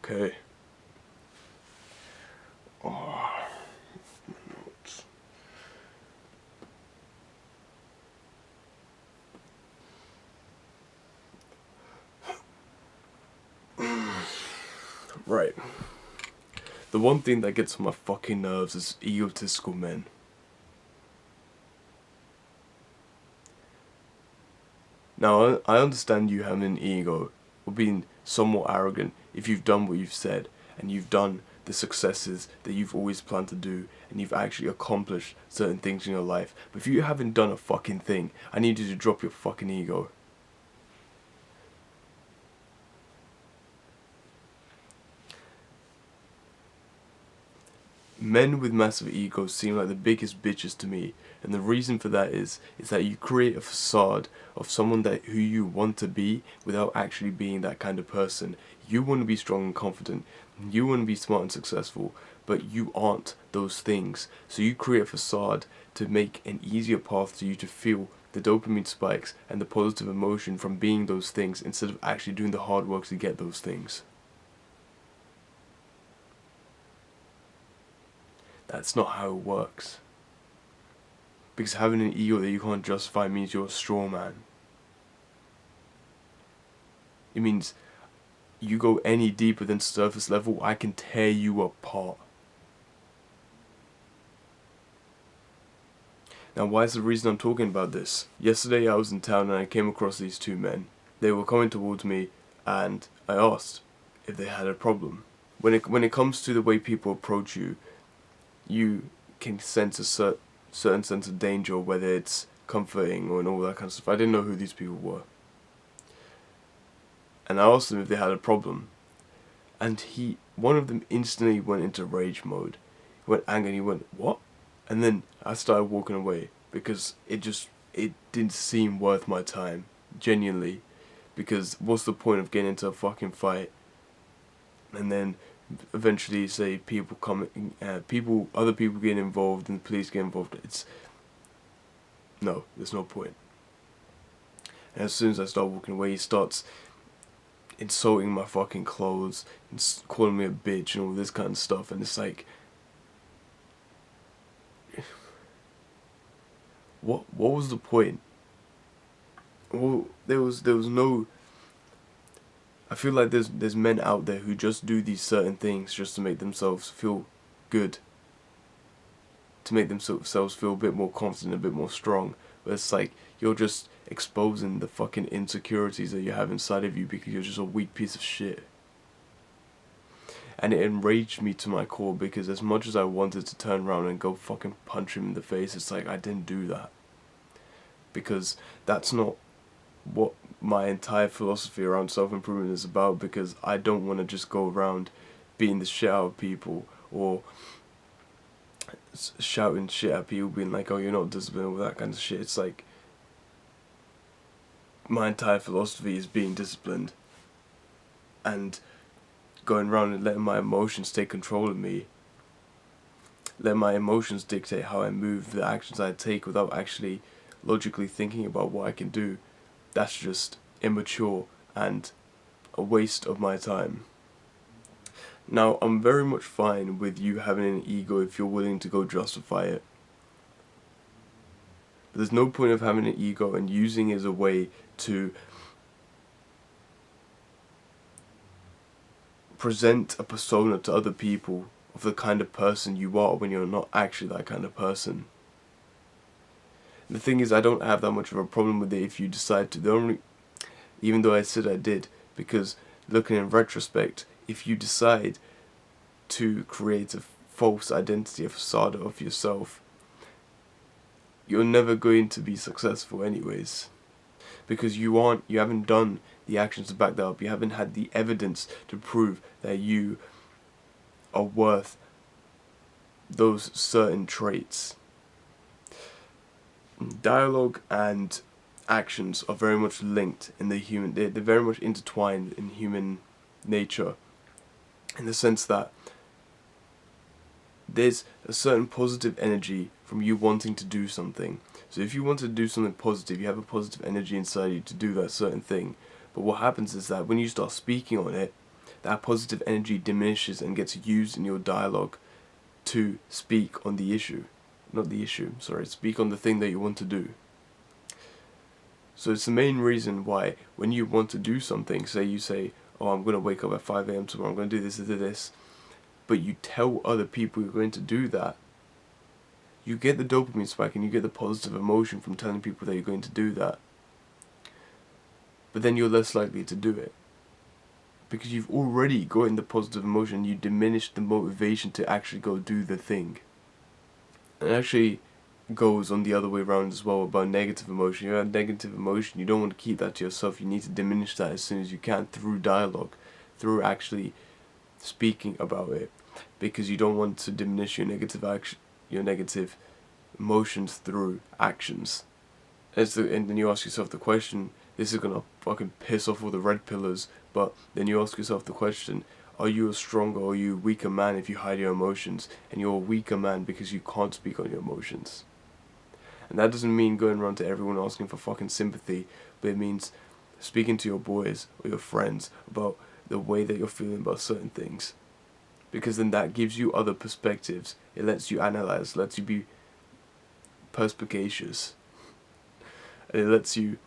Okay. Oh, notes. Right. The one thing that gets on my fucking nerves is egotistical men. Now, I understand you having an ego or being somewhat arrogant if you've done what you've said and you've done the successes that you've always planned to do and you've actually accomplished certain things in your life. But if you haven't done a fucking thing, I need you to drop your fucking ego. Men with massive egos seem like the biggest bitches to me, and the reason for that is that you create a facade of someone that who you want to be without actually being that kind of person. You want to be strong and confident, you want to be smart and successful, but you aren't those things. So you create a facade to make an easier path to you to feel the dopamine spikes and the positive emotion from being those things instead of actually doing the hard work to get those things. That's not how it works. Because having an ego that you can't justify means you're a straw man. It means you go any deeper than surface level, I can tear you apart. Now, why is the reason I'm talking about this? Yesterday I was in town and I came across these two men. They were coming towards me and I asked if they had a problem. When it comes to the way people approach you, you can sense a certain sense of danger, whether it's comforting or and all that kind of stuff. I didn't know who these people were. And I asked them if they had a problem. And one of them instantly went into rage mode. He went angry and he went, "What?" And then I started walking away because it didn't seem worth my time, genuinely. Because what's the point of getting into a fucking fight and then eventually say other people get involved and the police get involved? There's no point. And as soon as I start walking away, he starts insulting my fucking clothes and calling me a bitch and all this kind of stuff, and it's like, what was the point? Well, there was no. I feel like there's men out there who just do these certain things just to make themselves feel good, to make themselves feel a bit more confident, a bit more strong. But it's like you're just exposing the fucking insecurities that you have inside of you because you're just a weak piece of shit. And it enraged me to my core because as much as I wanted to turn around and go fucking punch him in the face, it's like I didn't do that. Because that's not what my entire philosophy around self-improvement is about, because I don't want to just go around beating the shit out of people or shouting shit at people, being like, "Oh, you're not disciplined," all that kind of shit. It's like my entire philosophy is being disciplined and going around and letting my emotions take control of me, let my emotions dictate how I move, the actions I take without actually logically thinking about what I can do. That's just immature and a waste of my time. Now, I'm very much fine with you having an ego if you're willing to go justify it. But there's no point of having an ego and using it as a way to present a persona to other people of the kind of person you are when you're not actually that kind of person. And the thing is, I don't have that much of a problem with it if you decide to. Even though I said I did, because looking in retrospect, if you decide to create a false identity, a facade of yourself, you're never going to be successful anyways. Because you haven't done the actions to back that up. You haven't had the evidence to prove that you are worth those certain traits. Dialogue and actions are very much linked in the human. They're very much intertwined in human nature, in the sense that there's a certain positive energy from you wanting to do something. So if you want to do something positive, you have a positive energy inside you to do that certain thing. But what happens is that when you start speaking on it, that positive energy diminishes and gets used in your dialogue to speak on the issue. Not the issue, sorry, speak on the thing that you want to do. So it's the main reason why when you want to do something, say you say, oh, I'm going to wake up at 5 a.m. tomorrow, I'm going to do this, but you tell other people you're going to do that, you get the dopamine spike and you get the positive emotion from telling people that you're going to do that. But then you're less likely to do it. Because you've already gotten the positive emotion, you diminish the motivation to actually go do the thing. And it actually goes on the other way around as well about negative emotion. You have negative emotion, you don't want to keep that to yourself, you need to diminish that as soon as you can through dialogue, through actually speaking about it. Because you don't want to diminish your negative emotions through actions. And then you ask yourself the question, this is gonna fucking piss off all the red pillars, but then you ask yourself the question, are you a stronger or are you a weaker man if you hide your emotions? And you're a weaker man because you can't speak on your emotions. And that doesn't mean going around to everyone asking for fucking sympathy, but it means speaking to your boys or your friends about the way that you're feeling about certain things. Because then that gives you other perspectives. It lets you analyze, lets you be perspicacious. And it lets you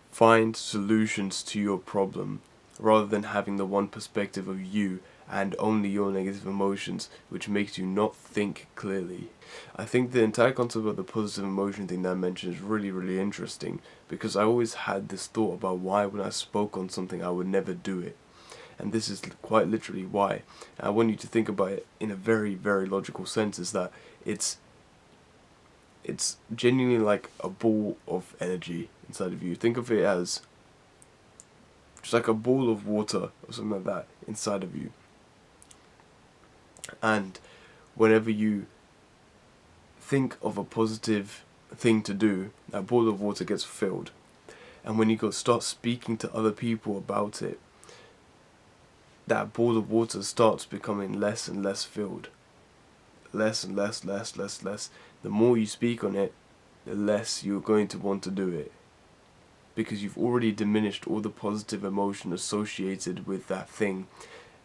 find solutions to your problem rather than having the one perspective of you and only your negative emotions, which makes you not think clearly. I think the entire concept of the positive emotion thing that I mentioned is really, really interesting, because I always had this thought about why when I spoke on something I would never do it. And this is quite literally why. And I want you to think about it in a very, very logical sense, is that it's genuinely like a ball of energy inside of you. Think of it as just like a ball of water or something like that inside of you. And whenever you think of a positive thing to do, that ball of water gets filled. And when you start speaking to other people about it, that ball of water starts becoming less and less filled. Less and less. The more you speak on it, the less you're going to want to do it. Because you've already diminished all the positive emotion associated with that thing,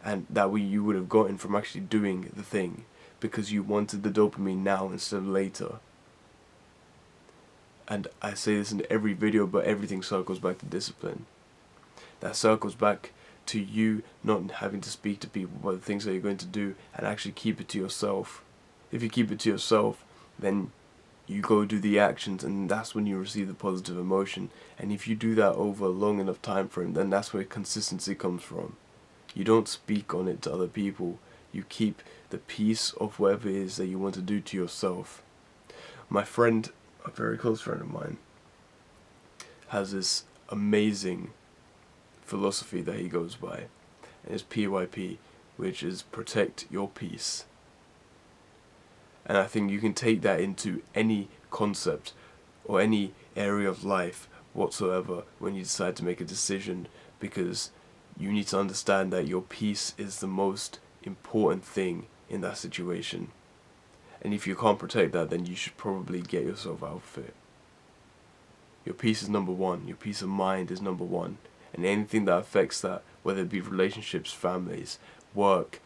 and that you would have gotten from actually doing the thing, because you wanted the dopamine now instead of later. And I say this in every video, but everything circles back to discipline. That circles back to you not having to speak to people about the things that you're going to do and actually keep it to yourself. If you keep it to yourself, then you go do the actions, and that's when you receive the positive emotion. And if you do that over a long enough time frame, then that's where consistency comes from. You don't speak on it to other people. You keep the peace of whatever it is that you want to do to yourself. My friend, a very close friend of mine, has this amazing philosophy that he goes by, and it's PYP, which is protect your peace. And I think you can take that into any concept or any area of life whatsoever when you decide to make a decision, because you need to understand that your peace is the most important thing in that situation. And if you can't protect that, then you should probably get yourself out of it. Your peace is number one. Your peace of mind is number one. And anything that affects that, whether it be relationships, families, work,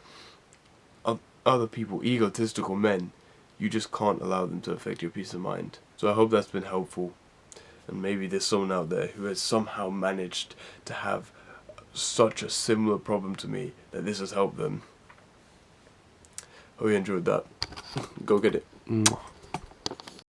other people, egotistical men, you just can't allow them to affect your peace of mind. So I hope that's been helpful. And maybe there's someone out there who has somehow managed to have such a similar problem to me that this has helped them. Hope you enjoyed that. Go get it.